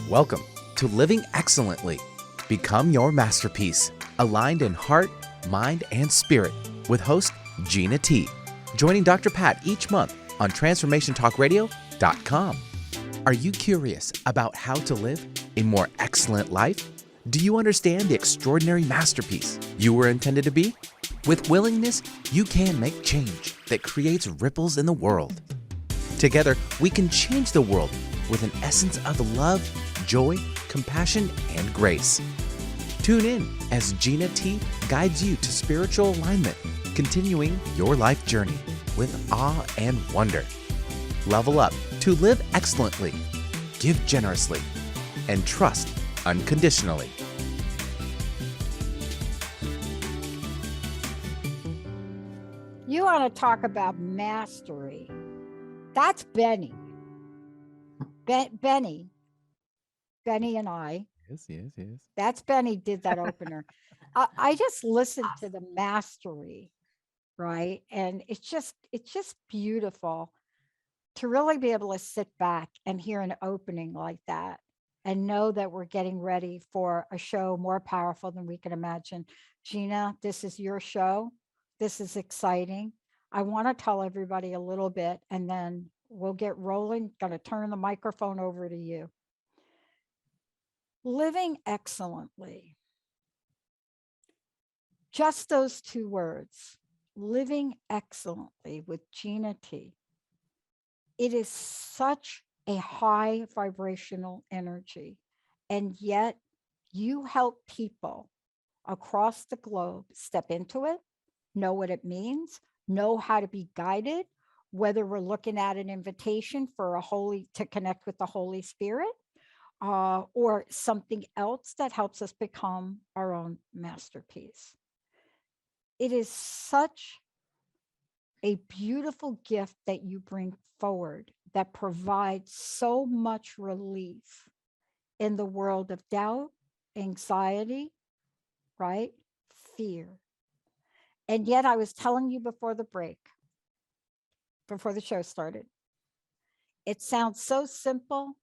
Welcome to Living Excellently. Become your masterpiece, aligned in heart, mind, and spirit, with host Gina T. Joining Dr. Pat each month on TransformationTalkRadio.com. Are you curious about how to live a more excellent life? Do you understand the extraordinary masterpiece you were intended to be? With willingness, you can make change that creates ripples in the world. Together, we can change the world with an essence of love, joy, compassion, and grace. Tune in as Gina T guides you to spiritual alignment, continuing your life journey with awe and wonder. Level up to live excellently, give generously, and trust unconditionally. You want to talk about mastery. That's Benny. Benny and I. Yes. That's Benny did that opener. I just listened to the mastery, right? And it's just beautiful to really be able to sit back and hear an opening like that and know that we're getting ready for a show more powerful than we can imagine. Gina, this is your show. This is exciting. I want to tell everybody a little bit and then we'll get rolling. Going to turn the microphone over to you. Living excellently. Just those two words, living excellently with Gina T. It is such a high vibrational energy. And yet you help people across the globe step into it, know what it means, know how to be guided, whether we're looking at an invitation for to connect with the Holy Spirit, or something else that helps us become our own masterpiece. It is such a beautiful gift that you bring forward that provides so much relief in the world of doubt, anxiety, right? Fear. And yet I was telling you before the show started, it sounds so simple,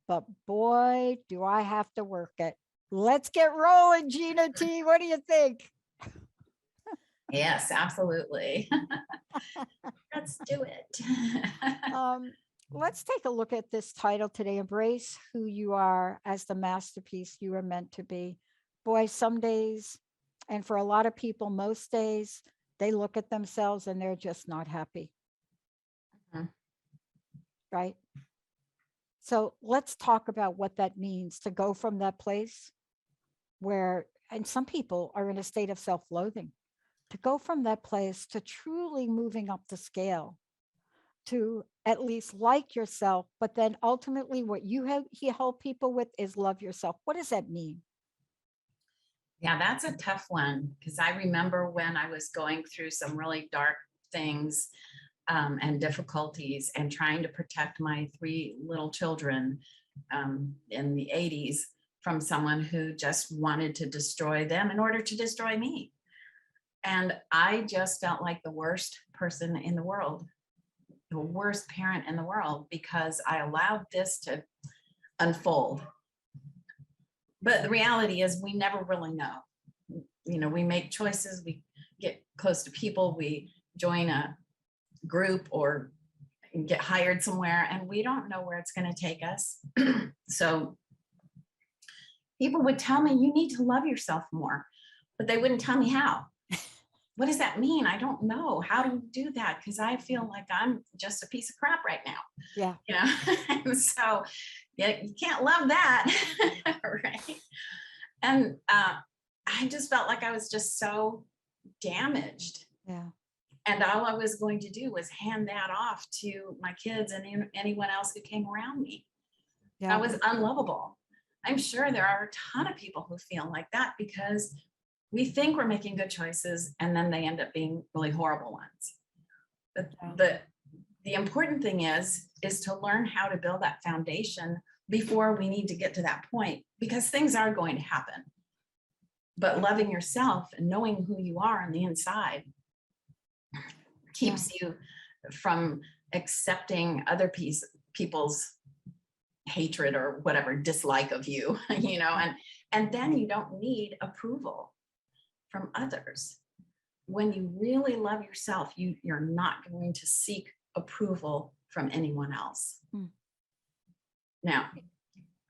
but boy, do I have to work it. Let's get rolling, Gina T. What do you think? Yes, absolutely. Let's do it. Let's take a look at this title today. Embrace who you are as the masterpiece you are meant to be. Boy, some days, and for a lot of people, most days, they look at themselves and they're just not happy. Mm-hmm. Right? So let's talk about what that means to go from that place where, and some people are in a state of self-loathing, to go from that place to truly moving up the scale, to at least like yourself, but then ultimately what you help people with is love yourself. What does that mean? Yeah, that's a tough one, because I remember when I was going through some really dark things and difficulties and trying to protect my 3 little children in the 80s from someone who just wanted to destroy them in order to destroy me. And I just felt like the worst person in the world, the worst parent in the world, because I allowed this to unfold. But the reality is we never really know. You know, we make choices, we get close to people, we join a group or get hired somewhere, and we don't know where it's going to take us. So people would tell me, you need to love yourself more, but they wouldn't tell me how. What does that mean? I don't know. How do we do that? Because I feel like I'm just a piece of crap right now. Yeah. You know, and so yeah, you can't love that. Right. And I just felt like I was just so damaged. Yeah. And all I was going to do was hand that off to my kids and anyone else who came around me. Yeah. I was unlovable. I'm sure there are a ton of people who feel like that, because we think we're making good choices and then they end up being really horrible ones. But the important thing is to learn how to build that foundation before we need to get to that point, because things are going to happen. But loving yourself and knowing who you are on the inside keeps you from accepting other people's hatred or whatever, dislike of you, you know, and then you don't need approval from others. When you really love yourself, you're not going to seek approval from anyone else. Now,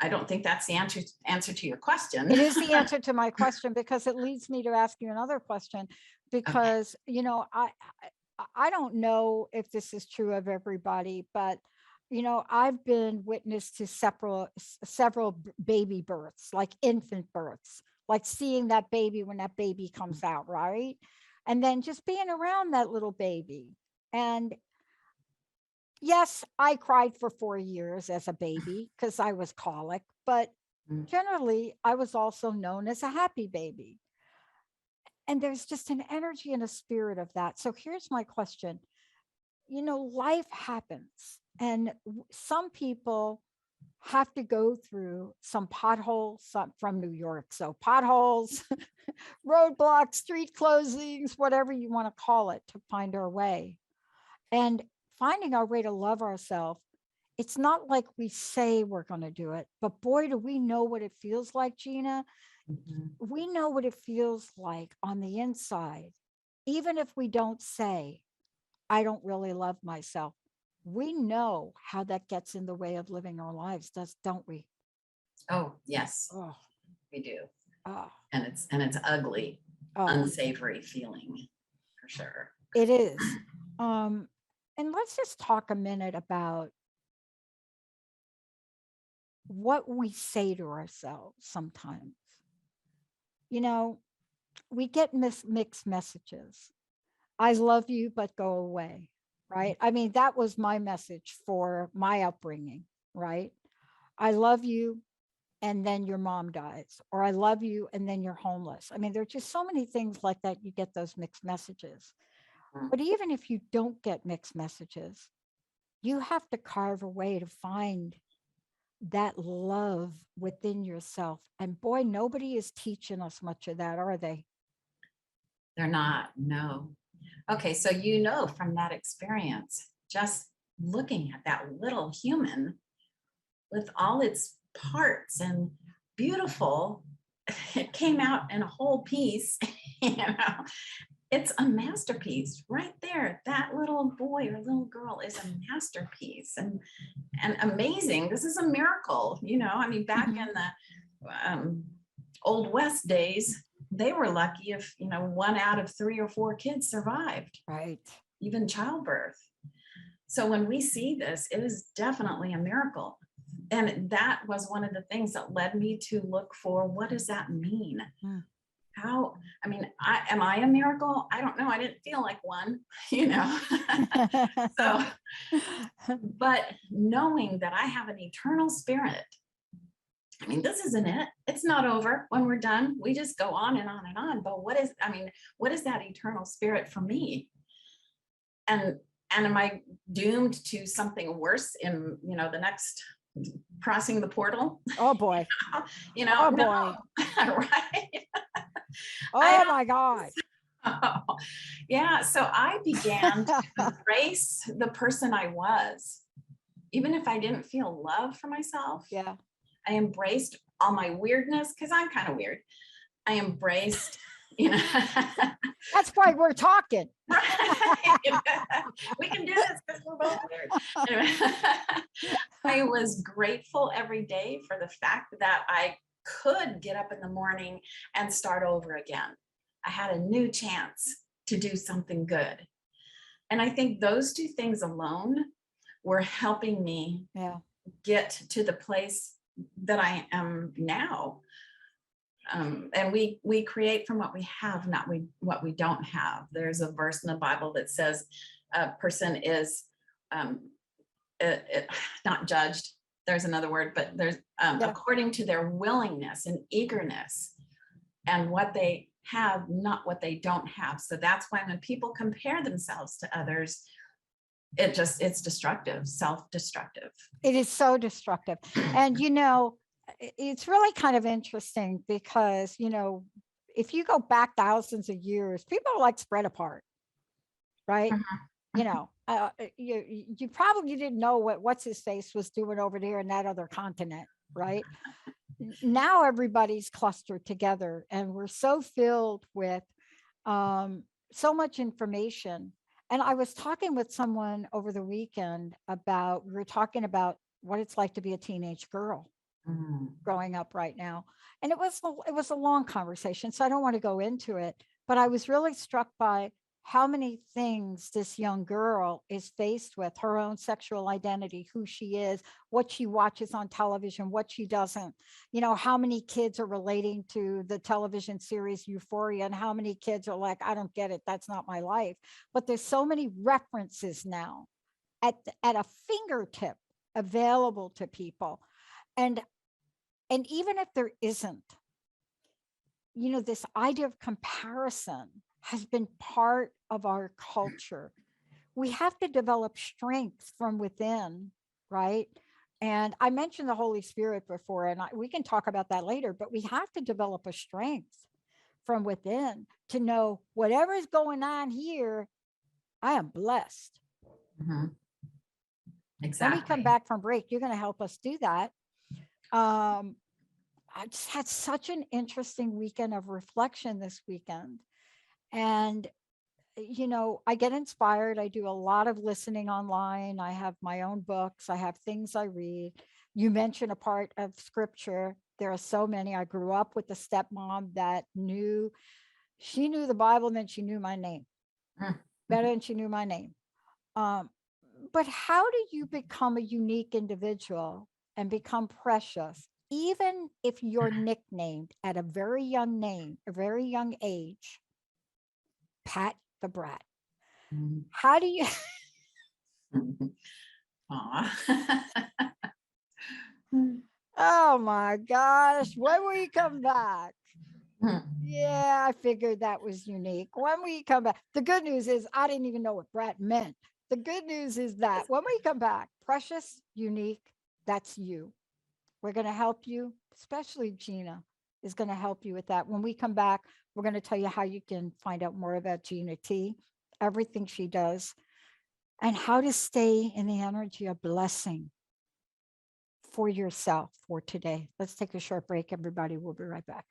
I don't think that's the answer to your question. It is the answer to my question, because it leads me to ask you another question, because, you know, I don't know if this is true of everybody, but, you know, I've been witness to several baby births, like infant births, like seeing that baby when that baby comes out, right? And then just being around that little baby. And yes, I cried for 4 years as a baby because I was colic, but generally I was also known as a happy baby. And there's just an energy and a spirit of that. So here's my question. You know, life happens, and some people have to go through some potholes, from New York. So potholes, roadblocks, street closings, whatever you want to call it, to find our way. And finding our way to love ourselves, it's not like we say we're going to do it, but boy, do we know what it feels like, Gina. We know what it feels like on the inside. Even if we don't say, I don't really love myself, we know how that gets in the way of living our lives, don't we? Oh, yes, Oh, we do. oh, And it's ugly, oh, unsavory feeling, for sure. it is. And let's just talk a minute about what we say to ourselves sometimes. You know, we get mixed messages. I love you, but go away, right? I mean, that was my message for my upbringing, right? I love you, and then your mom dies, or I love you, and then you're homeless. I mean, there's just so many things like that. You get those mixed messages. But even if you don't get mixed messages, you have to carve a way to find that love within yourself. And boy, nobody is teaching us much of that, are they? They're not, no. Okay, so you know from that experience, just looking at that little human with all its parts and beautiful, it came out in a whole piece, you know. It's a masterpiece right there. That little boy or little girl is a masterpiece, and amazing. This is a miracle, you know. I mean, back in the Old West days, they were lucky if, you know, 1 out of 3 or 4 kids survived, Right. even childbirth. So when we see this, it is definitely a miracle. And that was one of the things that led me to look for, what does that mean? How, I mean, am I a miracle? I don't know. I didn't feel like one, you know. So, but knowing that I have an eternal spirit, I mean, this isn't it. It's not over. When we're done, we just go on and on and on. But what is that eternal spirit for me? And am I doomed to something worse in, you know, the next crossing the portal? Oh boy. You know, Oh no. boy. Right. Oh my God. Oh, yeah. So I began to embrace the person I was, even if I didn't feel love for myself. Yeah. I embraced all my weirdness, because I'm kind of weird. I embraced, you know. That's why we're talking. Right. We can do this because we're both weird. Anyway, I was grateful every day for the fact that I could get up in the morning and start over again. I had a new chance to do something good. And I think those 2 things alone were helping me get to the place that I am now. And we create from what we have, not what we don't have. There's a verse in the Bible that says a person is not judged. There's another word, but there's according to their willingness and eagerness and what they have, not what they don't have. So that's why when people compare themselves to others, it's destructive, self-destructive. It is so destructive. And, you know, it's really kind of interesting because, you know, if you go back thousands of years, people are like spread apart, right? You probably didn't know what's his face was doing over there in that other continent, right? Now everybody's clustered together, and we're so filled with so much information. And I was talking with someone over the weekend we were talking about what it's like to be a teenage girl growing up right now. And it was a long conversation, so I don't want to go into it, but I was really struck by how many things this young girl is faced with: her own sexual identity, who she is, what she watches on television, what she doesn't, how many kids are relating to the television series Euphoria, and how many kids are like, I don't get it, that's not my life. But there's so many references now at a fingertip available to people. And even if there isn't, this idea of comparison has been part of our culture. We have to develop strength from within, right? And I mentioned the Holy Spirit before, and we can talk about that later, but we have to develop a strength from within to know whatever is going on here, I am blessed. Mm-hmm. Exactly. When we come back from break, you're going to help us do that. I just had such an interesting weekend of reflection this weekend. And, I get inspired. I do a lot of listening online. I have my own books. I have things I read. You mentioned a part of scripture. There are so many. I grew up with a stepmom that she knew the Bible, and then she knew my name better than she knew my name. But how do you become a unique individual and become precious, even if you're nicknamed at a very young age, Pat the Brat? How do you? Oh my gosh, when will you come back? Yeah, I figured that was unique. When will you come back? The good news is I didn't even know what brat meant. The good news is that when we come back, precious, unique, that's you. We're going to help you, especially Gina is going to help you with that. When we come back, we're going to tell you how you can find out more about Gina T, everything she does, and how to stay in the energy of blessing for yourself for today. Let's take a short break, everybody. We'll be right back.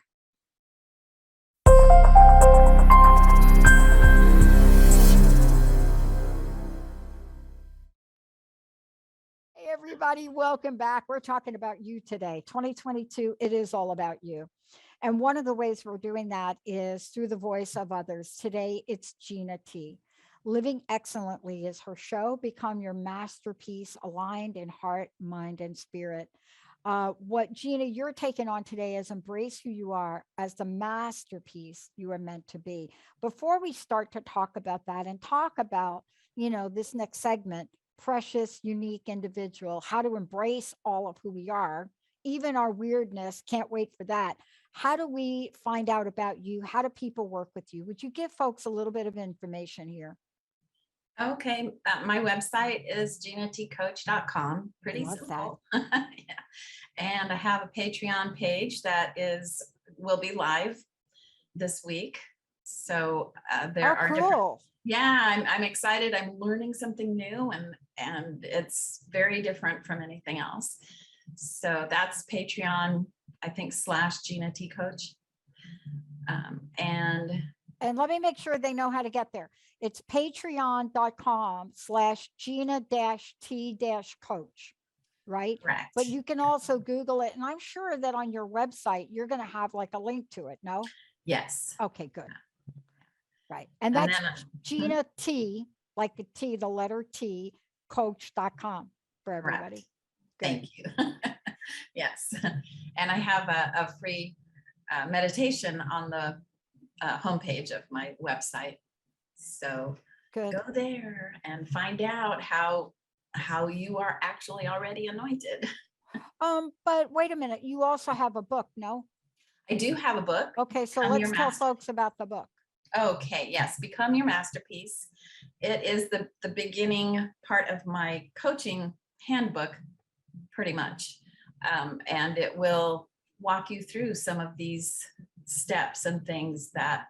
Hey, everybody, welcome back. We're talking about you today. 2022, it is all about you. And one of the ways we're doing that is through the voice of others. Today, it's Gina T. Living Excellently is her show. Become your masterpiece, aligned in heart, mind, and spirit. What, Gina, you're taking on today is embrace who you are as the masterpiece you are meant to be. Before we start to talk about that and talk about, this next segment, precious, unique individual, how to embrace all of who we are, even our weirdness, can't wait for that. How do we find out about you? How do people work with you? Would you give folks a little bit of information here? Okay, my website is ginatcoach.com. Pretty simple. Yeah. And I have a Patreon page that will be live this week. So there are different. Yeah, I'm excited. I'm learning something new, and it's very different from anything else. So that's Patreon, I think, /Gina T Coach. And let me make sure they know how to get there. It's patreon.com/Gina-T-Coach, right? Correct. But you can also Google it. And I'm sure that on your website, you're going to have like a link to it. No? Yes. Okay, good. Right. And that's Gina T, like the T, the letter T, coach.com for everybody. Thank you. Yes. And I have a free meditation on the homepage of my website. So go there and find out how you are actually already anointed. But wait a minute. You also have a book, no? I do have a book. Okay, so let's tell folks about the book. Okay, yes, Become Your Masterpiece. It is the beginning part of my coaching handbook, pretty much. And it will walk you through some of these steps and things that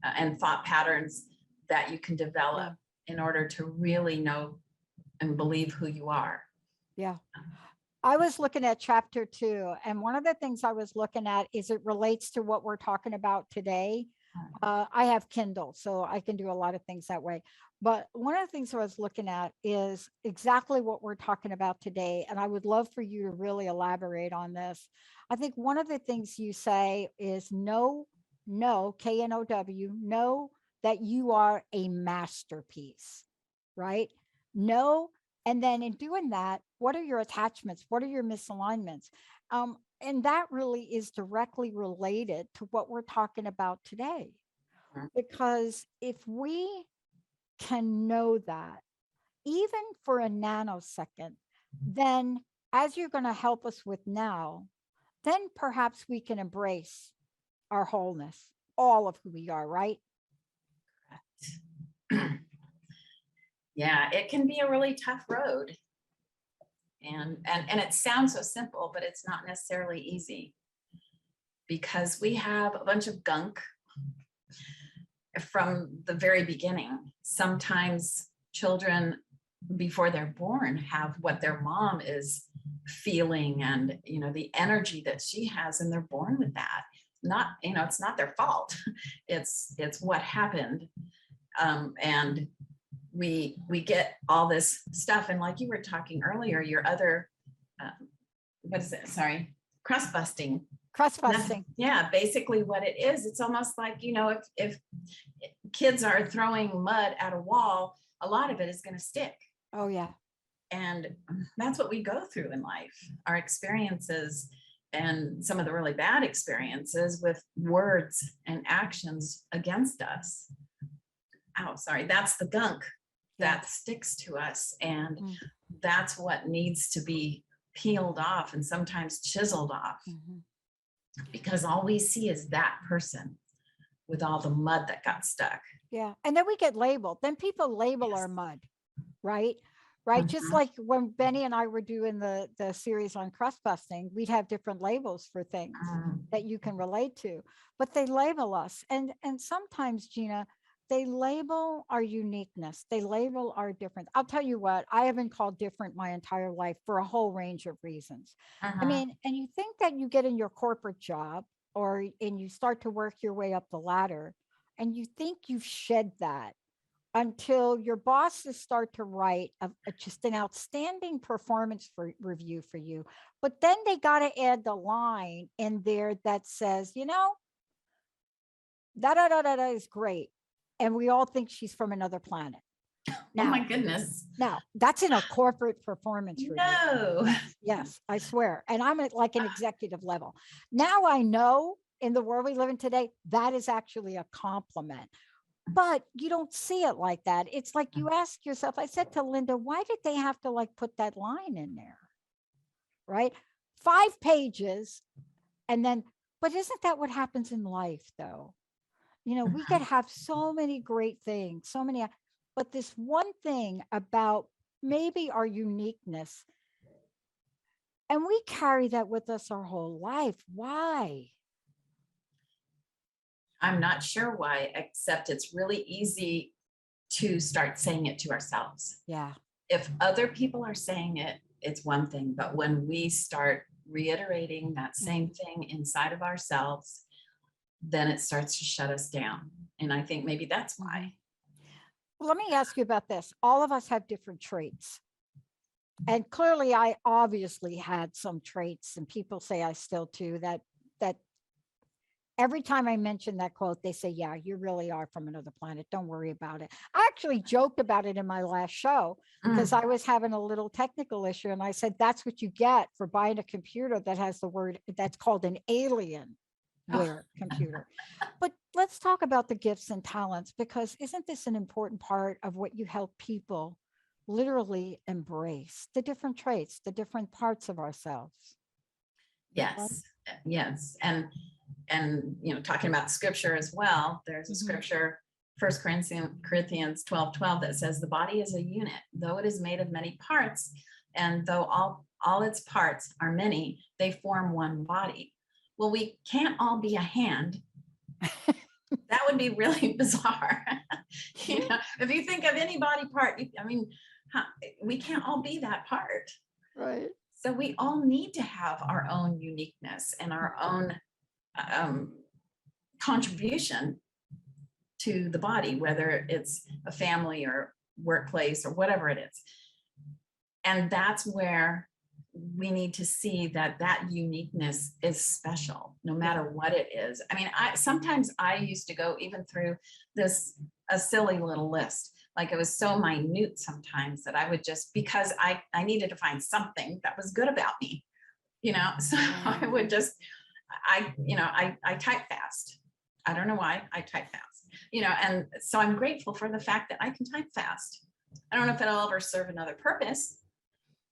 and thought patterns that you can develop in order to really know and believe who you are. Yeah. I was looking at chapter 2, and one of the things I was looking at is it relates to what we're talking about today. I have Kindle, so I can do a lot of things that way. But one of the things I was looking at is exactly what we're talking about today. And I would love for you to really elaborate on this. I think one of the things you say is know, K-N-O-W, know that you are a masterpiece, right? Know. And then in doing that, what are your attachments? What are your misalignments? And that really is directly related to what we're talking about today. Mhm. Because if we can know that, even for a nanosecond, then as you're going to help us with now, then perhaps we can embrace our wholeness, all of who we are, right? Yeah, it can be a really tough road. And it sounds so simple, but it's not necessarily easy, because we have a bunch of gunk from the very beginning. Sometimes children before they're born have what their mom is feeling, and the energy that she has, and they're born with that. Not, it's not their fault. It's what happened. And we get all this stuff, and like you were talking earlier, your other what is it, sorry, crust busting. Crust busting. Yeah, basically what it is, it's almost like, if kids are throwing mud at a wall, a lot of it is going to stick. Oh yeah. And that's what we go through in life, our experiences, and some of the really bad experiences with words and actions against us. Oh, sorry, that's the gunk that sticks to us. And that's what needs to be peeled off, and sometimes chiseled off, because all we see is that person with all the mud that got stuck. Yeah. And then we get labeled. Then people label our mud, right? Right. Just like when Benny and I were doing the series on crust busting, we'd have different labels for things that you can relate to, but they label us. And sometimes, Gina, they label our uniqueness. They label our difference. I'll tell you what, I have been called different my entire life for a whole range of reasons. I mean, and you think that you get in your corporate job, and you start to work your way up the ladder, and you think you've shed that, until your bosses start to write just an outstanding performance review for you. But then they got to add the line in there that says, da is great. And we all think she's from another planet. Now, oh my goodness. Now, that's in a corporate performance review. No. Yes, I swear. And I'm at like an executive level. Now I know in the world we live in today, that is actually a compliment. But you don't see it like that. It's like you ask yourself, I said to Linda, why did they have to put that line in there? Right? 5 pages. And then, but isn't that what happens in life though? We could have so many great things, but this one thing about maybe our uniqueness, and we carry that with us our whole life. Why? I'm not sure why, except it's really easy to start saying it to ourselves. Yeah. If other people are saying it, it's one thing, but when we start reiterating that same thing inside of ourselves, then it starts to shut us down. And I think maybe that's why. Well, let me ask you about this. All of us have different traits. And clearly I obviously had some traits, and people say I still do, that every time I mention that quote, they say, yeah, you really are from another planet. Don't worry about it. I actually joked about it in my last show because I was having a little technical issue. And I said, that's what you get for buying a computer that has the word that's called an alien computer. But let's talk about the gifts and talents, because isn't this an important part of what you help people literally embrace? The different traits, the different parts of ourselves. Yes. Yes. And talking about scripture as well, there's a scripture, 1 Corinthians 12:12, that says the body is a unit, though it is made of many parts, and though all its parts are many, they form one body. Well, we can't all be a hand. That would be really bizarre. You know, if you think of any body part, I mean, we can't all be that part. Right. So we all need to have our own uniqueness and our own contribution to the body, whether it's a family or workplace or whatever it is. And that's where we need to see that that uniqueness is special, no matter what it is. I mean, sometimes I used to go even through a silly little list. Like it was so minute sometimes that I would just, because I needed to find something that was good about me, you know, so I would just, I type fast. I don't know why I type fast, you know, and so I'm grateful for the fact that I can type fast. I don't know if it'll ever serve another purpose,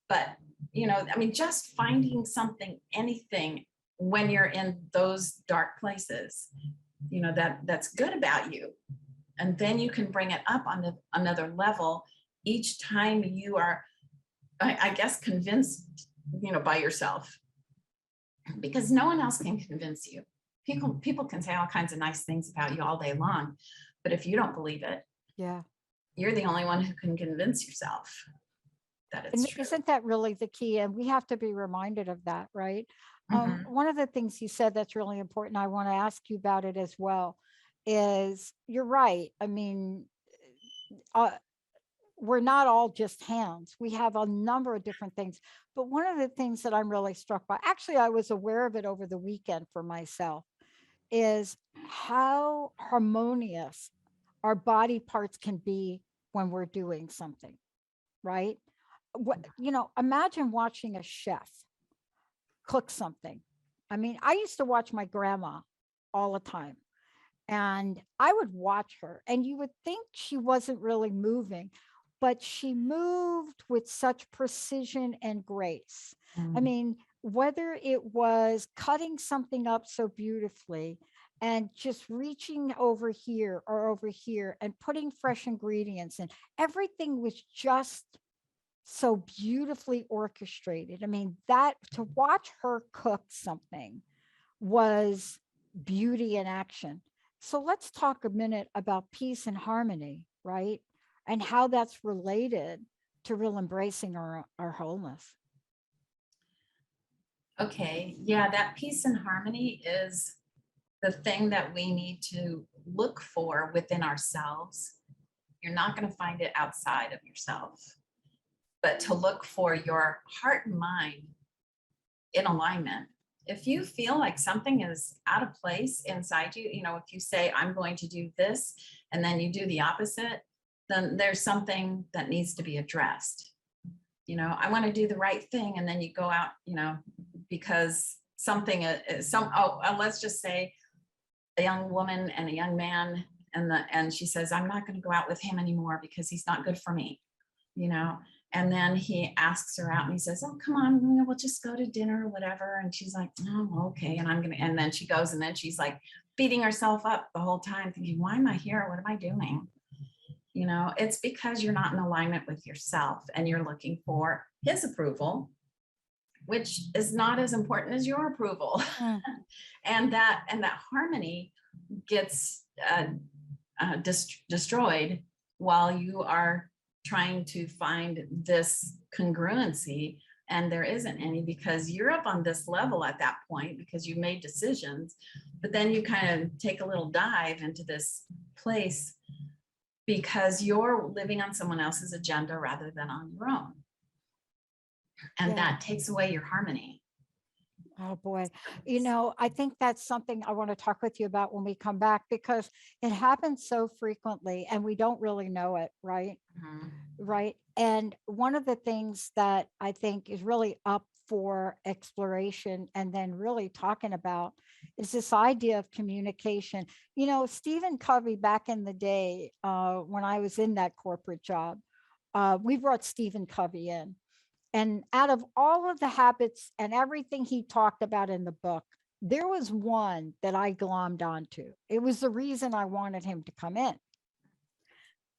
but, you know, I mean, just finding something, anything when you're in those dark places, you know, that's good about you. And then you can bring it up on another level each time you are, I guess, convinced, you know, by yourself, because no one else can convince you. People can say all kinds of nice things about you all day long, but if you don't believe it, Yeah. you're the only one who can convince yourself that it's And true. isn't that really the key? And we have to be reminded of that, right? One of the things you said that's really important, I want to ask you about it as well, is you're right. I mean, we're not all just hands. We have a number of different things. But one of the things that I'm really struck by, actually, I was aware of it over the weekend for myself, is how harmonious our body parts can be when we're doing something, right? You know, imagine watching a chef cook something. I mean, I used to watch my grandma all the time, and I would watch her, and you would think she wasn't really moving, but she moved with such precision and grace. I mean, whether it was cutting something up so beautifully and just reaching over here or over here and putting fresh ingredients in, everything was just so beautifully orchestrated. I mean, that to watch her cook something was beauty in action. So let's talk a minute about peace and harmony, right? And how that's related to real embracing our wholeness. Okay, yeah, that peace and harmony is the thing that we need to look for within ourselves. You're not going to find it outside of yourself, but to look for your heart and mind in alignment. If you feel like something is out of place inside you, you know, if you say, I'm going to do this, and then you do the opposite, then there's something that needs to be addressed. You know, I want to do the right thing, and then you go out, you know, because something is let's just say a young woman and a young man, and she says, I'm not going to go out with him anymore because he's not good for me, you know. And then he asks her out and he says, oh, come on, we'll just go to dinner or whatever. And she's like, oh, okay. And then she goes, and then she's like beating herself up the whole time thinking, why am I here? What am I doing? You know, it's because you're not in alignment with yourself and you're looking for his approval, which is not as important as your approval. and that harmony gets destroyed while you are trying to find this congruency, and there isn't any, because you're up on this level at that point because you made decisions, but then you kind of take a little dive into this place because you're living on someone else's agenda rather than on your own, and that takes away your harmony. Oh boy. You know, I think that's something I want to talk with you about when we come back, because it happens so frequently and we don't really know it, right? Right. And one of the things that I think is really up for exploration and then really talking about is this idea of communication. You know, Stephen Covey, back in the day, when I was in that corporate job, we brought Stephen Covey in. And out of all of the habits and everything he talked about in the book, there was one that I glommed onto. It was the reason I wanted him to come in.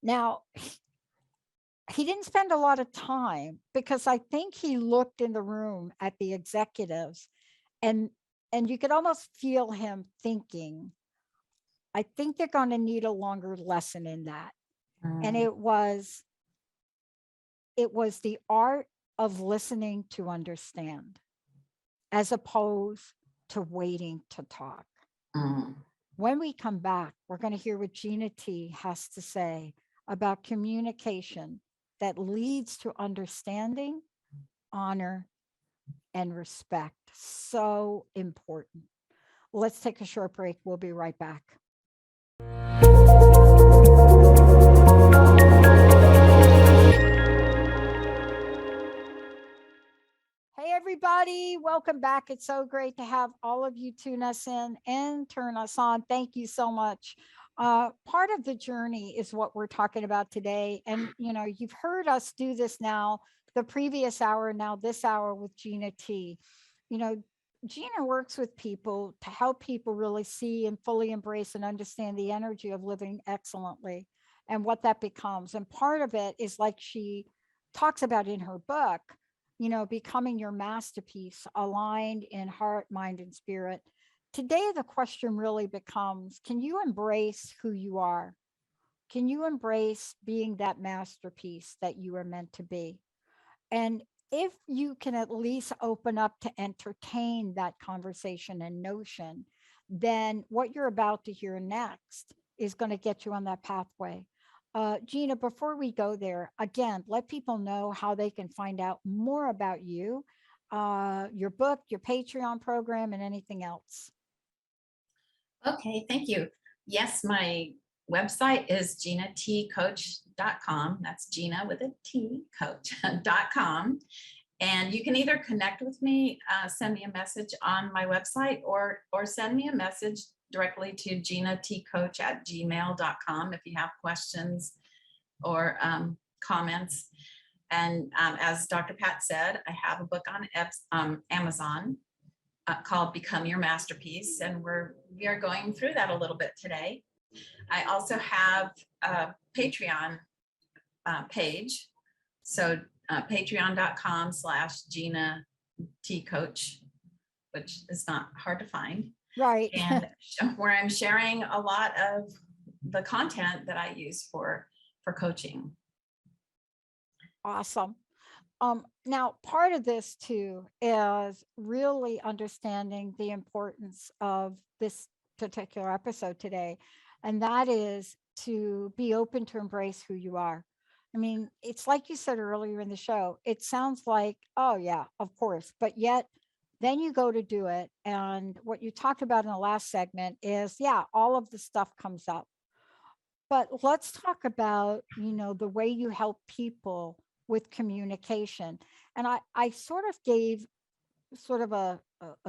Now, he didn't spend a lot of time, because I think he looked in the room at the executives, and you could almost feel him thinking, I think they're going to need a longer lesson in that. And Mm, it was the art of listening to understand as opposed to waiting to talk. mm. When we come back, we're going to hear what Gina T has to say about communication that leads to understanding, honor, and respect. So important. Let's take a short break. We'll be right back. Hey, everybody. Welcome back. It's so great to have all of you tune us in and turn us on. Thank you so much. Part of the journey is what we're talking about today. And, you've heard us do this now, the previous hour, now this hour with Gina T. You know, Gina works with people to help people really see and fully embrace and understand the energy of living excellently and what that becomes. And part of it is like she talks about in her book, becoming your masterpiece, aligned in heart, mind, and spirit. Today, the question really becomes, can you embrace who you are? Can you embrace being that masterpiece that you are meant to be? And if you can at least open up to entertain that conversation and notion, then what you're about to hear next is going to get you on that pathway. Gina, before we go there, again, let people know how they can find out more about you, your book, your Patreon program, and anything else. Okay, thank you. Yes, my website is ginatcoach.com. That's Gina with a T, coach.com. And you can either connect with me, send me a message on my website, or send me a message directly to ginatcoach@gmail.com if you have questions or comments. And as Dr. Pat said, I have a book on Amazon called Become Your Masterpiece, and we are going through that a little bit today. I also have a Patreon page, so patreon.com/Gina T Coach, which is not hard to find, Right. and where I'm sharing a lot of the content that I use for coaching. Awesome. Now, part of this too is really understanding the importance of this particular episode today, and that is to be open to embrace who you are. I mean, it's like you said earlier in the show, it sounds like, oh, yeah, of course, but yet then you go to do it. And what you talked about in the last segment is, yeah, all of the stuff comes up. But let's talk about, the way you help people with communication. And I sort of gave sort of a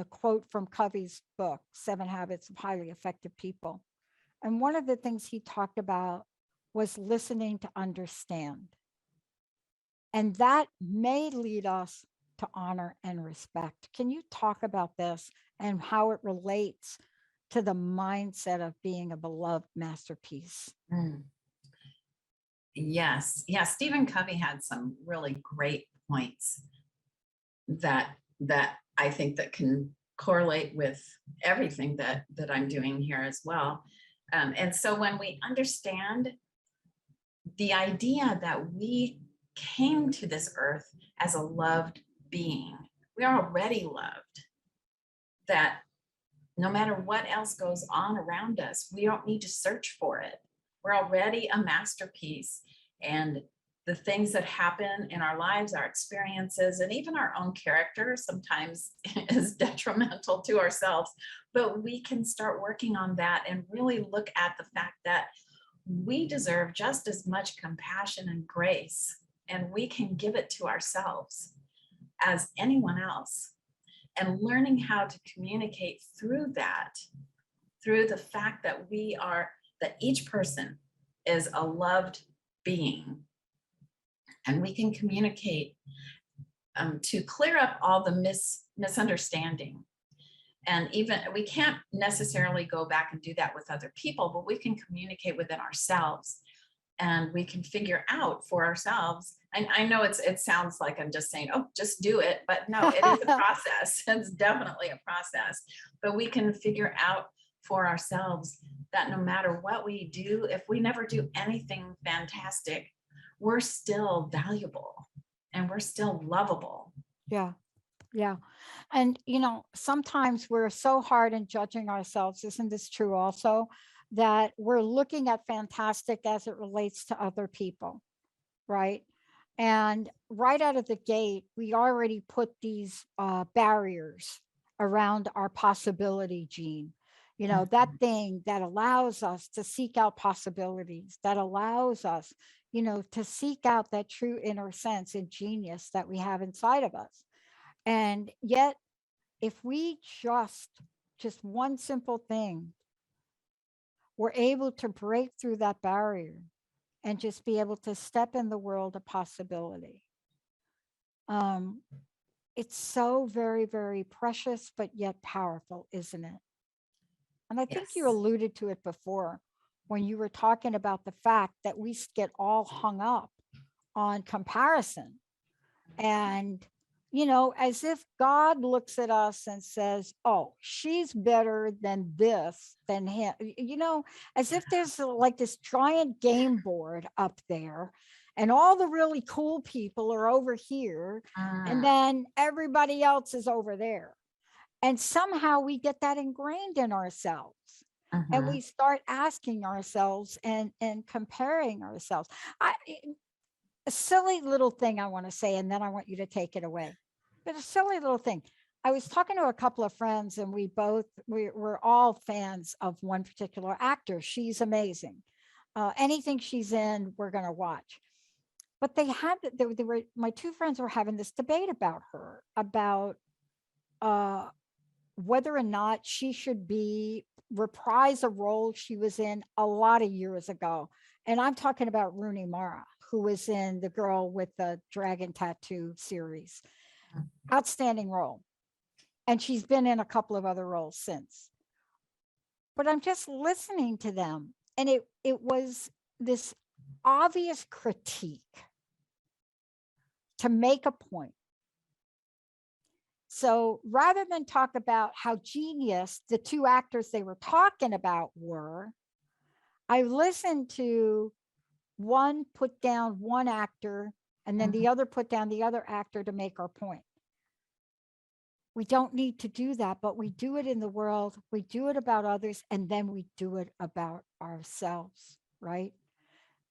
quote from Covey's book, 7 Habits of Highly Effective People. And one of the things he talked about was listening to understand. And that may lead us to honor and respect. Can you talk about this and how it relates to the mindset of being a beloved masterpiece? Yes. Yeah. Stephen Covey had some really great points that I think that can correlate with everything that I'm doing here as well. And so when we understand the idea that we came to this earth as a loved being, we are already loved, that no matter what else goes on around us, we don't need to search for it. We're already a masterpiece. And the things that happen in our lives, our experiences, and even our own character sometimes is detrimental to ourselves. But we can start working on that and really look at the fact that we deserve just as much compassion and grace, and we can give it to ourselves as anyone else. And learning how to communicate through that, through the fact that that each person is a loved being, and we can communicate to clear up all the misunderstanding. And even we can't necessarily go back and do that with other people, but we can communicate within ourselves, and we can figure out for ourselves. And I know it sounds like I'm just saying, oh, just do it, but no, it is a process. It's definitely a process, but we can figure out for ourselves that no matter what we do, if we never do anything fantastic, we're still valuable and we're still lovable. Yeah. Yeah. And, sometimes we're so hard in judging ourselves. Isn't this true also? That we're looking at fantastic as it relates to other people, right? And right out of the gate, we already put these barriers around our possibility gene. That thing that allows us to seek out possibilities, that allows us, to seek out that true inner sense and genius that we have inside of us. And yet, if we just one simple thing, we're able to break through that barrier and just be able to step in the world of possibility. It's so very, very precious, but yet powerful, isn't it? And I think you Yes. alluded to it before when you were talking about the fact that we get all hung up on comparison. And, as if God looks at us and says, oh, she's better than this, than him, as if there's like this giant game board up there and all the really cool people are over here and then everybody else is over there. And somehow we get that ingrained in ourselves. And we start asking ourselves and comparing ourselves. A silly little thing I want to say, and then I want you to take it away. But a silly little thing. I was talking to a couple of friends, and we're all fans of one particular actor. She's amazing. Anything she's in, we're going to watch. But they were my two friends were having this debate about her, about whether or not she should reprise a role she was in a lot of years ago. And I'm talking about Rooney Mara, who was in The Girl with the Dragon Tattoo series. Outstanding role. And she's been in a couple of other roles since. But I'm just listening to them. And it was this obvious critique to make a point. So rather than talk about how genius the two actors they were talking about were, I listened to one put down one actor and then the other put down the other actor to make our point. We don't need to do that, but we do it in the world. We do it about others, and then we do it about ourselves, right?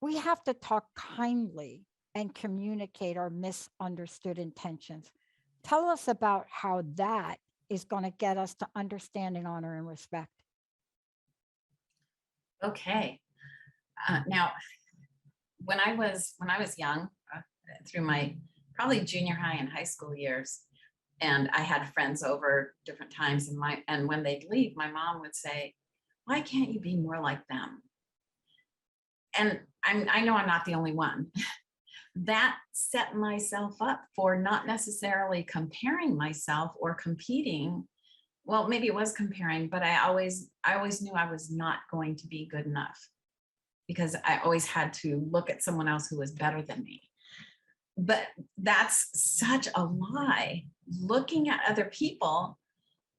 We have to talk kindly and communicate our misunderstood intentions. Tell us about how that is going to get us to understanding, honor, and respect. Okay. Now, when I was young, through my probably junior high and high school years, and I had friends over different times, and when they'd leave, my mom would say, "Why can't you be more like them?" And I know I'm not the only one. That set myself up for not necessarily comparing myself or competing. Well, maybe it was comparing, but I always knew I was not going to be good enough because I always had to look at someone else who was better than me. But that's such a lie. Looking at other people,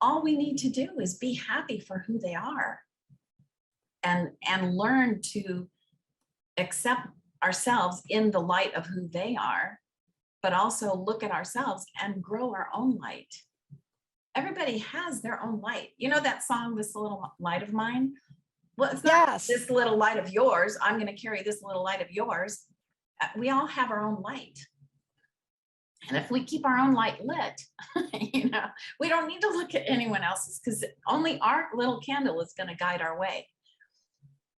all we need to do is be happy for who they are and learn to accept ourselves in the light of who they are, but also look at ourselves and grow our own light. Everybody has their own light. You know that song, This Little Light of Mine? Well, it's not this little light of yours. I'm going to carry this little light of yours. We all have our own light. And if we keep our own light lit, we don't need to look at anyone else's because only our little candle is going to guide our way.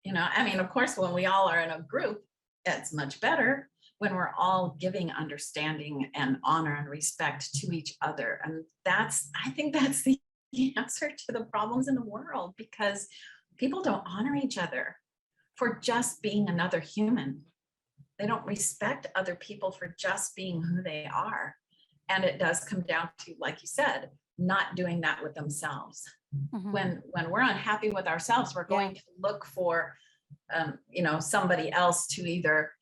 Of course, when we all are in a group, it's much better when we're all giving understanding and honor and respect to each other. And I think that's the answer to the problems in the world, because people don't honor each other for just being another human. They don't respect other people for just being who they are. And it does come down to, like you said, not doing that with themselves. Mm-hmm. When we're unhappy with ourselves, we're going to look for, somebody else to either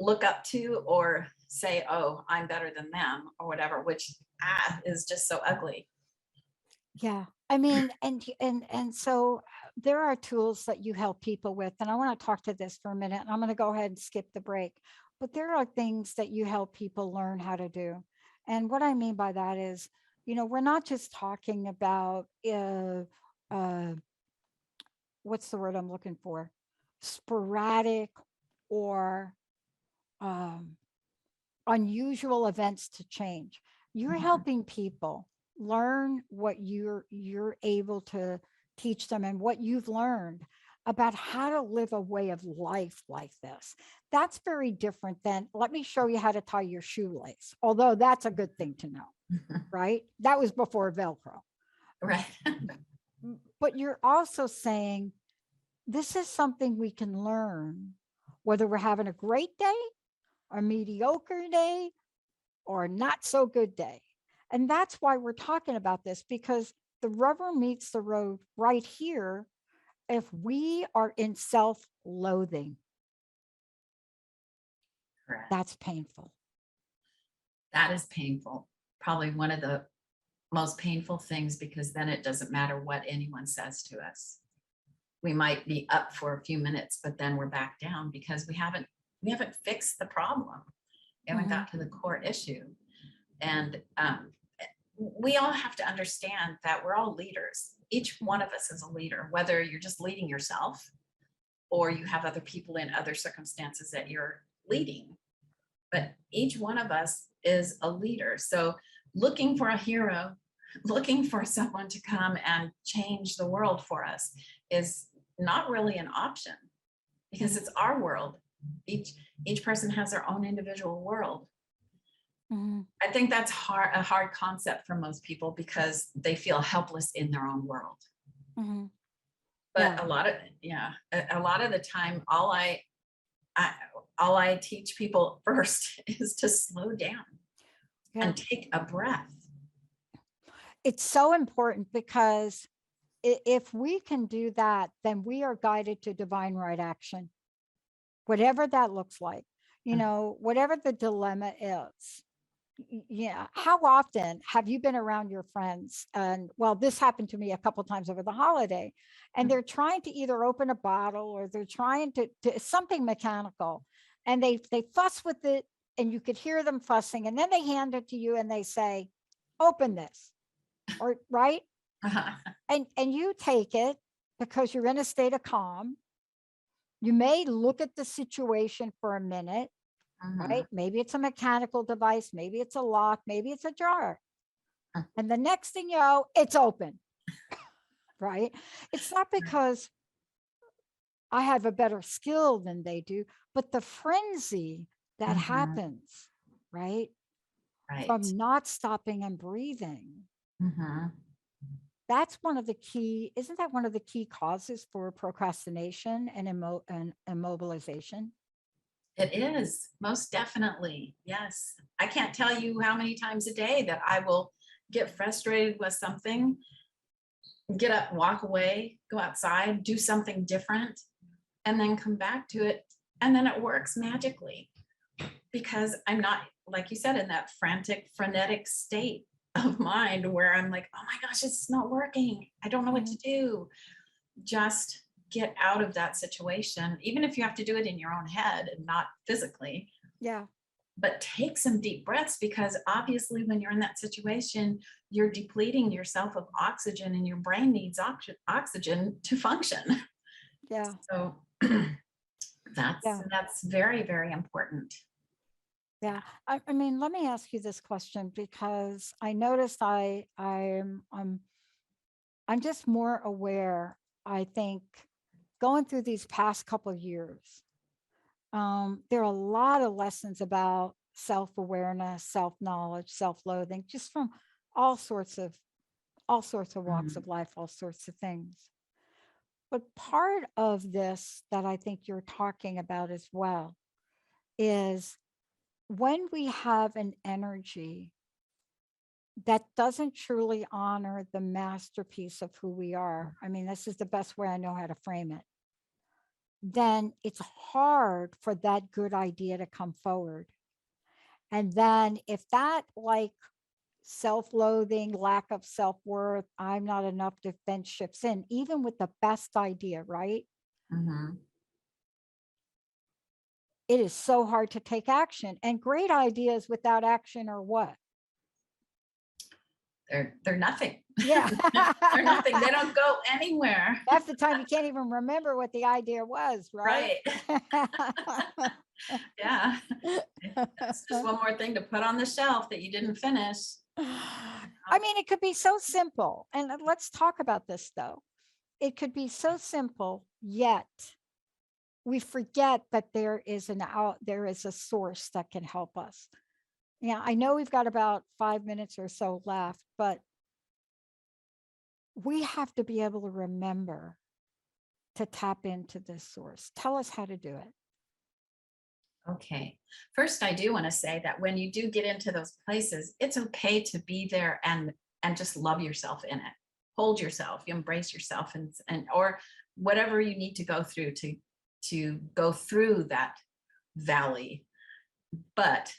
look up to or say, oh, I'm better than them or whatever, which is just so ugly. Yeah. I mean, and so there are tools that you help people with, and I want to talk to this for a minute, and I'm going to go ahead and skip the break. But there are things that you help people learn how to do. And what I mean by that is, we're not just talking about uh what's the word I'm looking for? Sporadic or um unusual events to change. You're Mhm. helping people learn what you're able to teach them and what you've learned about how to live a way of life like this. That's very different than let me show you how to tie your shoelace. Although that's a good thing to know, right? That was before Velcro. Right. But you're also saying this is something we can learn whether we're having a great day, a mediocre day, or not so good day. And that's why we're talking about this because the rubber meets the road right here. If we are in self loathing, Correct. that's painful. That is painful. Probably one of the most painful things because then it doesn't matter what anyone says to us. We might be up for a few minutes, but then we're back down because we haven't fixed the problem. We haven't Mhm. got to the core issue. And we all have to understand that we're all leaders. Each one of us is a leader, whether you're just leading yourself or you have other people in other circumstances that you're leading. But each one of us is a leader. So looking for a hero, looking for someone to come and change the world for us is not really an option because Mhm. it's our world. Each person has their own individual world. Mhm. I think that's a hard concept for most people because they feel helpless in their own world. Mhm. But Yeah. a lot of the time, I all I teach people first is to slow down Yeah. and take a breath. It's so important because if we can do that, then we are guided to divine right action, whatever that looks like, whatever the dilemma is. Yeah. How often have you been around your friends? And well, this happened to me a couple times over the holiday, and they're trying to either open a bottle or they're trying to something mechanical, and they fuss with it, and you could hear them fussing, and then they hand it to you and they say, "Open this," or right, and you take it because you're in a state of calm. You may look at the situation for a minute, Mhm. right? Maybe it's a mechanical device, maybe it's a lock, maybe it's a jar. And the next thing you know, it's open, right? It's not because I have a better skill than they do, but the frenzy that Mhm. happens, right? Right. From not stopping and breathing. Mhm. That's one of the key, isn't that one of the key causes for procrastination and, and immobilization? It is most definitely. Yes. I can't tell you how many times a day that I will get frustrated with something, get up, walk away, go outside, do something different, and then come back to it. And then it works magically because I'm not, like you said, in that frantic, frenetic state of mind where I'm like, oh my gosh, it's not working. I don't know what to Mhm. do. Just get out of that situation, even if you have to do it in your own head and not physically. Yeah. But take some deep breaths because obviously, when you're in that situation, you're depleting yourself of oxygen and your brain needs oxygen to function. Yeah. So that's Yeah. that's very, very important. Yeah. I mean, let me ask you this question because I noticed I'm just more aware, I think, going through these past couple of years. There are a lot of lessons about self-awareness, self-knowledge, self-loathing, just from all sorts of walks Mhm. of life, all sorts of things. But part of this that I think you're talking about as well is when we have an energy that doesn't truly honor the masterpiece of who we are. I mean, this is the best way I know how to frame it. Then it's hard for that good idea to come forward. And then if that like self-loathing, lack of self-worth, I'm not enough, defense shifts in, even with the best idea, right? Mhm. It is so hard to take action. And great ideas without action are what? They're nothing. Yeah. They're nothing. They don't go anywhere. Half the time you can't even remember what the idea was, right? Yeah. That's just one more thing to put on the shelf that you didn't finish. I mean, it could be so simple. And let's talk about this though. It could be so simple, yet we forget that there is a source that can help us. Yeah, I know we've got about 5 minutes or so left, but we have to be able to remember to tap into this source. Tell us how to do it. Okay. First, I do want to say that when you do get into those places, it's okay to be there and just love yourself in it. Hold yourself, you embrace yourself, and or whatever you need to go through to go through that valley. But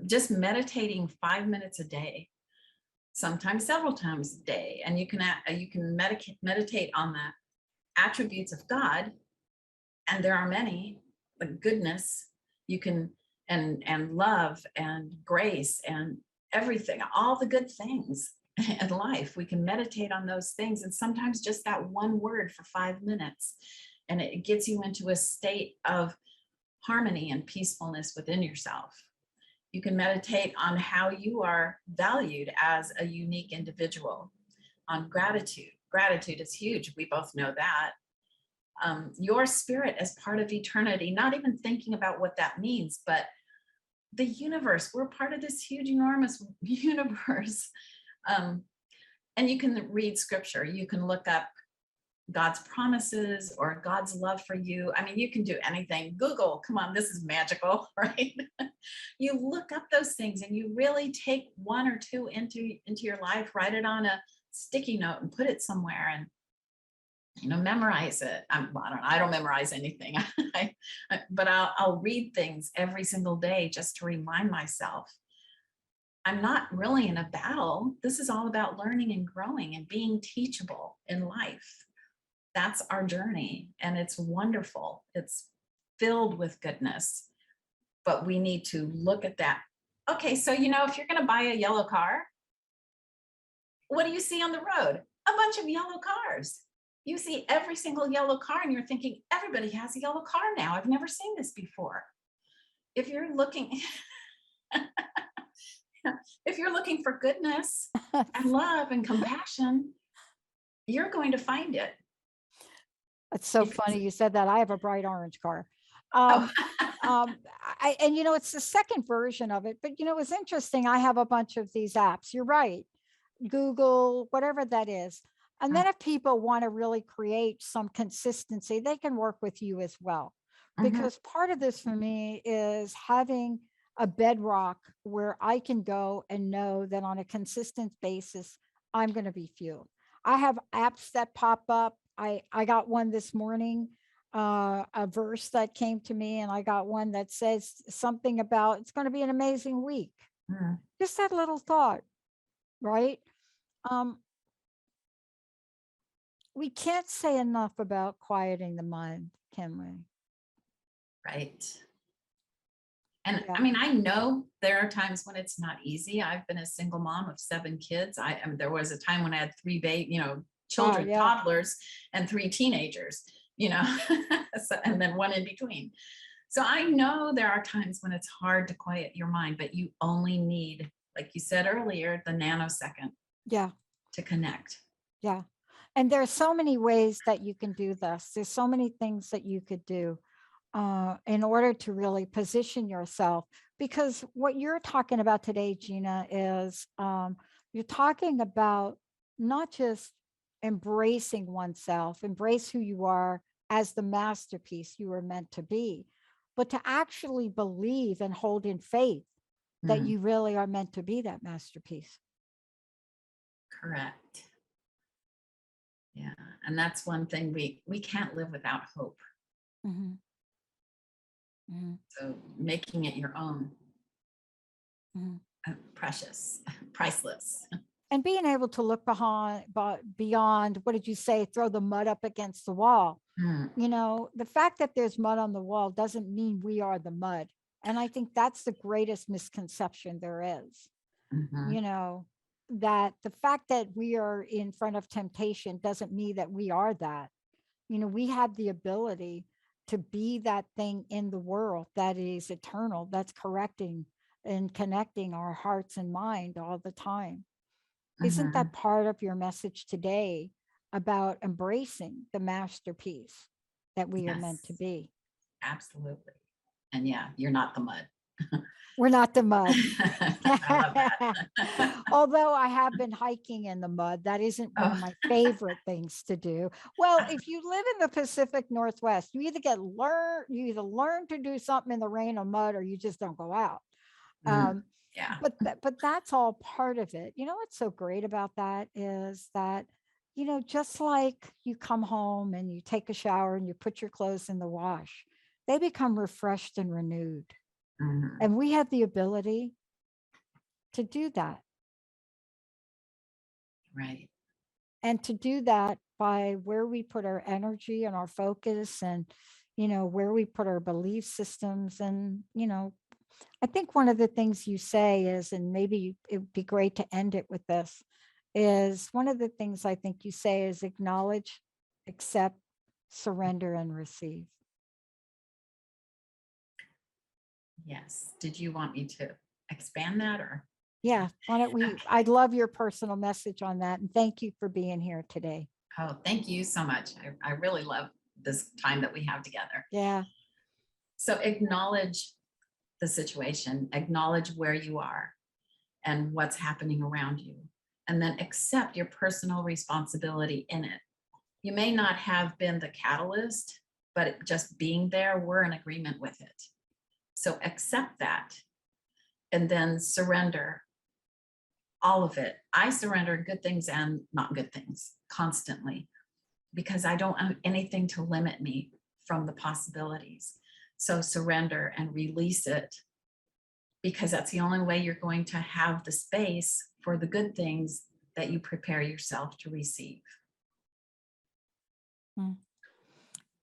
just meditating 5 minutes a day, sometimes several times a day, and you can meditate on the attributes of God, and there are many, the goodness you can, and love and grace and everything, all the good things in life. We can meditate on those things, and sometimes just that one word for 5 minutes, and it gets you into a state of harmony and peacefulness within yourself. You can meditate on how you are valued as a unique individual, on gratitude. Gratitude is huge. We both know that. Your spirit as part of eternity, not even thinking about what that means, but the universe, we're part of this huge, enormous universe. And you can read scripture, you can look up God's promises or God's love for you. I mean, you can do anything. Google, come on, this is magical, right? You look up those things and you really take one or two into your life, write it on a sticky note and put it somewhere, and memorize it. I don't memorize anything, but I'll read things every single day just to remind myself I'm not really in a battle. This is all about learning and growing and being teachable in life. That's our journey, and it's wonderful. It's filled with goodness, but we need to look at that. Okay, so if you're going to buy a yellow car, what do you see on the road? A bunch of yellow cars. You see every single yellow car and you're thinking, everybody has a yellow car now. I've never seen this before. If you're looking for goodness and love and compassion, you're going to find it. It's so funny you said that. I have a bright orange car. Oh. It's the second version of it, but it's interesting. I have a bunch of these apps. You're right. Google, whatever that is. And then if people want to really create some consistency, they can work with you as well. Because part of this for me is having a bedrock where I can go and know that on a consistent basis, I'm going to be fueled. I have apps that pop up. I got one this morning, a verse that came to me, and I got one that says something about it's going to be an amazing week. Just that little thought, right? We can't say enough about quieting the mind, can we? Right. And Yeah. I mean, I know there are times when it's not easy. I've been a single mom of 7 kids. There was a time when I had 3 children, yeah. toddlers, and 3 teenagers, and then one in between. So I know there are times when it's hard to quiet your mind, but you only need, like you said earlier, the nanosecond. Yeah. To connect. Yeah. And there's so many ways that you can do this. There's so many things that you could do in order to really position yourself. Because what you're talking about today, Gina, is you're talking about not just embracing oneself, embrace who you are as the masterpiece you were meant to be, but to actually believe and hold in faith that you really are meant to be that masterpiece. Correct. Yeah. And that's one thing we can't live without hope. So making it your own. precious, priceless. And being able to look beyond, what did you say? Throw the mud up against the wall. Mm, The fact that there's mud on the wall doesn't mean we are the mud. And I think that's the greatest misconception there is. mhm. That the fact that we are in front of temptation doesn't mean that we are that. We have the ability to be that thing in the world that is eternal, that's correcting and connecting our hearts and mind all the time. Isn't Mhm. that part of your message today about embracing the masterpiece that we are meant to Yes, be? absolutely. And yeah, you're not the mud. We're not the mud. I love that. Although I have been hiking in the mud, that isn't one of Oh, my favorite things to do. Well, if you live in the Pacific Northwest, you either learn to do something in the rain or mud, or you just don't go out. mm, Um, yeah. but that's all part of it. What's so great about that is that, just like you come home and you take a shower and you put your clothes in the wash, they become refreshed and renewed. Mhm. And we have the ability to do that. Right. And to do that by where we put our energy and our focus and, where we put our belief systems. And, I think one of the things you say is, and maybe it would be great to end it with this, is one of the things I think you say is acknowledge, accept, surrender, and receive. Yes. Did you want me to expand that or? Yeah. Why don't we? Okay. I'd love your personal message on that. And thank you for being here today. Oh, thank you so much. I really love this time that we have together. Yeah. So acknowledge the situation, acknowledge where you are and what's happening around you, and then accept your personal responsibility in it. You may not have been the catalyst, but just being there, we're in agreement with it. So accept that and then surrender all of it. I surrender good things and not good things constantly because I don't want anything to limit me from the possibilities. So surrender and release it because that's the only way you're going to have the space for the good things that you prepare yourself to receive. Mm.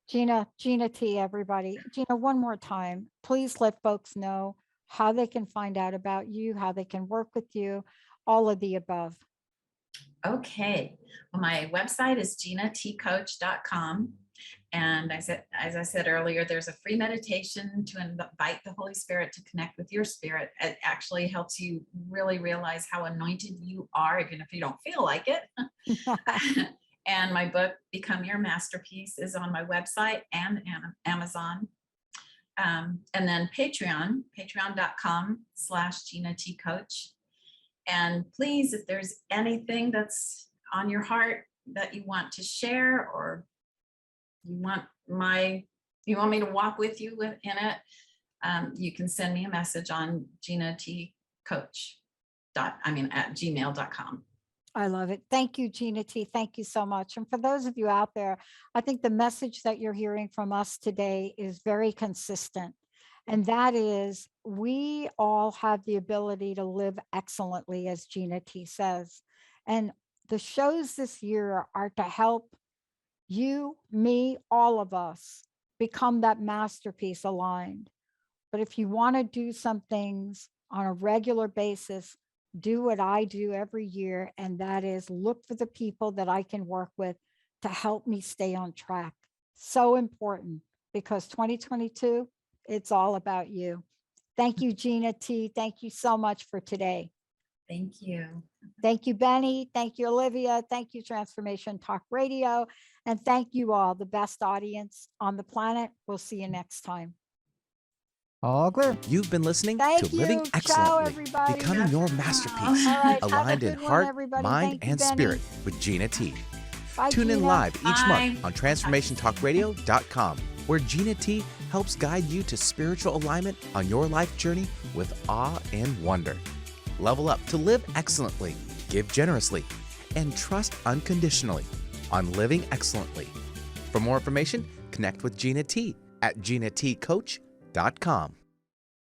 Gina T, everybody. Gina, one more time, please let folks know how they can find out about you, how they can work with you, all of the above. Okay. Well, my website is ginatcoach.com. And as I said earlier, there's a free meditation to invite the Holy Spirit to connect with your spirit. It actually helps you really realize how anointed you are, even if you don't feel like it. And my book, Become Your Masterpiece, is on my website and Amazon. And then patreon.com/Gina T Coach. And please, if there's anything that's on your heart that you want to share, or you want me to walk with you in it, you can send me a message on @gmail.com. I love it. Thank you, Gina T. Thank you so much. And for those of you out there, I think the message that you're hearing from us today is very consistent. And that is, we all have the ability to live excellently, as Gina T says. And the shows this year are to help you, me, all of us become that masterpiece aligned. But if you want to do some things on a regular basis, do what I do every year, and that is look for the people that I can work with to help me stay on track. So important, because 2022, it's all about you. Thank you, Gina T. Thank you so much for today. Thank you. Thank you, Benny. Thank you, Olivia. Thank you, Transformation Talk Radio. And thank you all, the best audience on the planet. We'll see you next time. All clear. You've been listening Thank to Living you. Ciao, Excellently, everybody. becoming your masterpiece, All right. Have a aligned in good one, heart, everybody. mind, Thank you, and Benny. spirit with Gina T. Bye, Tune in Gina. live each Bye. month on TransformationTalkRadio.com, where Gina T helps guide you to spiritual alignment on your life journey with awe and wonder. Level up to live excellently, give generously, and trust unconditionally on Living Excellently. For more information, connect with Gina T at GinaTCoach.com.